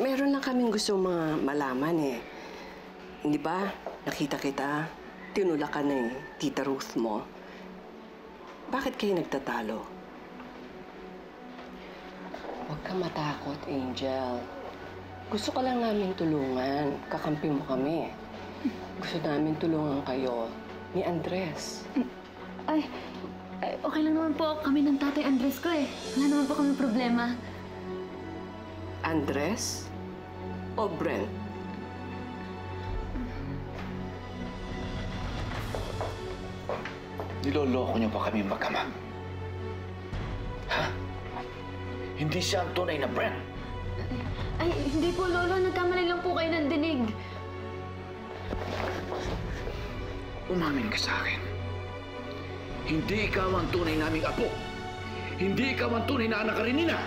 Meron lang kaming gusto mga malaman eh. Hindi ba? Nakita kita. Tinulak ka na Tita Ruth mo. Bakit kayo nagtatalo? Huwag ka matakot, Angel. Gusto ka lang namin tulungan. Kakampi mo kami. Gusto namin tulungan kayo ni Andres. Ay, okay lang naman po kami ng tatay Andres ko eh. Wala naman po kami problema. Andres? O Brent? Niloloko niyo pa kami magkama. Ha? Hindi siya ang tunay na Brent. Ay, hindi po, Lolo. Nagkamali lang po kayo ng dinig. Umamin ka sa akin. Hindi ikaw ang tunay naming apo. Hindi ikaw ang tunay na anak ka rin nina.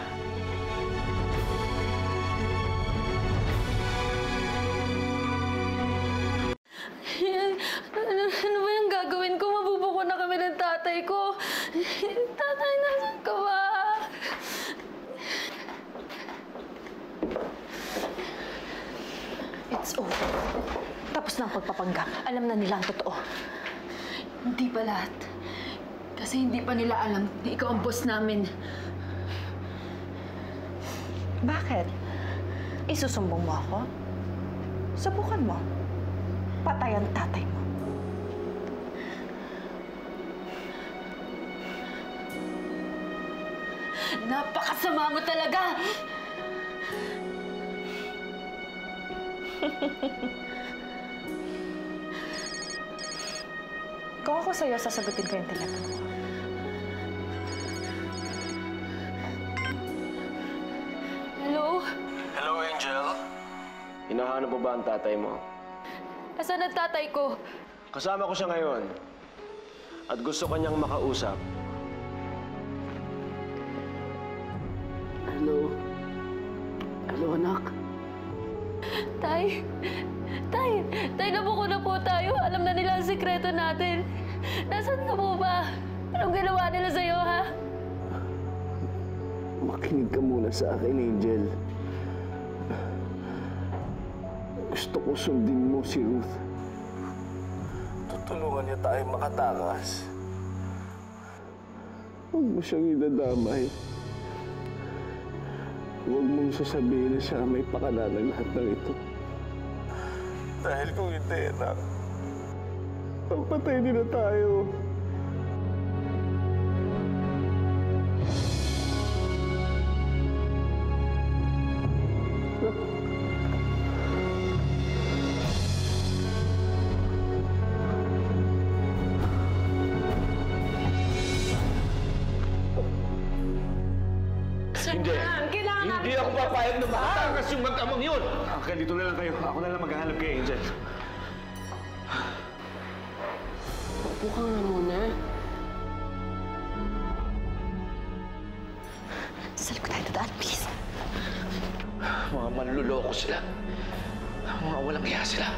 Ano ba yung gagawin ko? Mabubuko na kami ng tatay ko. Tatay, nasan ka ba? It's over. Tapos na ang pagpapanggap. Alam na nila ang totoo. Hindi pa lahat. Kasi hindi pa nila alam na ikaw ang boss namin. Bakit? Isusumbong mo ako? Subukan mo. Patay ang tatay mo. Napakasama mo talaga! Kung ako sa'yo, sasagutin ko yung telepono ko. Hello? Hello, Angel. Hinahanap mo ba ang tatay mo? Asan ang tatay ko? Kasama ko siya ngayon. At gusto kanyang makausap. Hello? Hello, anak? Tay! Tay! Tay, nabuko na po tayo. Alam na nila ang sikreto natin. Nasaan ka po ba? Anong ginawa nila sa'yo, ha? Makinig ka muna sa akin, Angel. Gusto ko sundin mo si Ruth. Tutulungan niya tayo makatakas. Huwag mo siyang idadamay. Huwag mong sasabihin na siya may pakana ng lahat ng ito. Dahil kung hindi, anak, papatay din na tayo. Hindi ako papayag na makatakas yung mag-amang yun! Uncle, dito na lang kayo. Ako na lang maghahanap kay Angel. Upo ka nga muna. Sa likod tayo dadaan, please. Mga manluloko sila. Mga walang iya sila.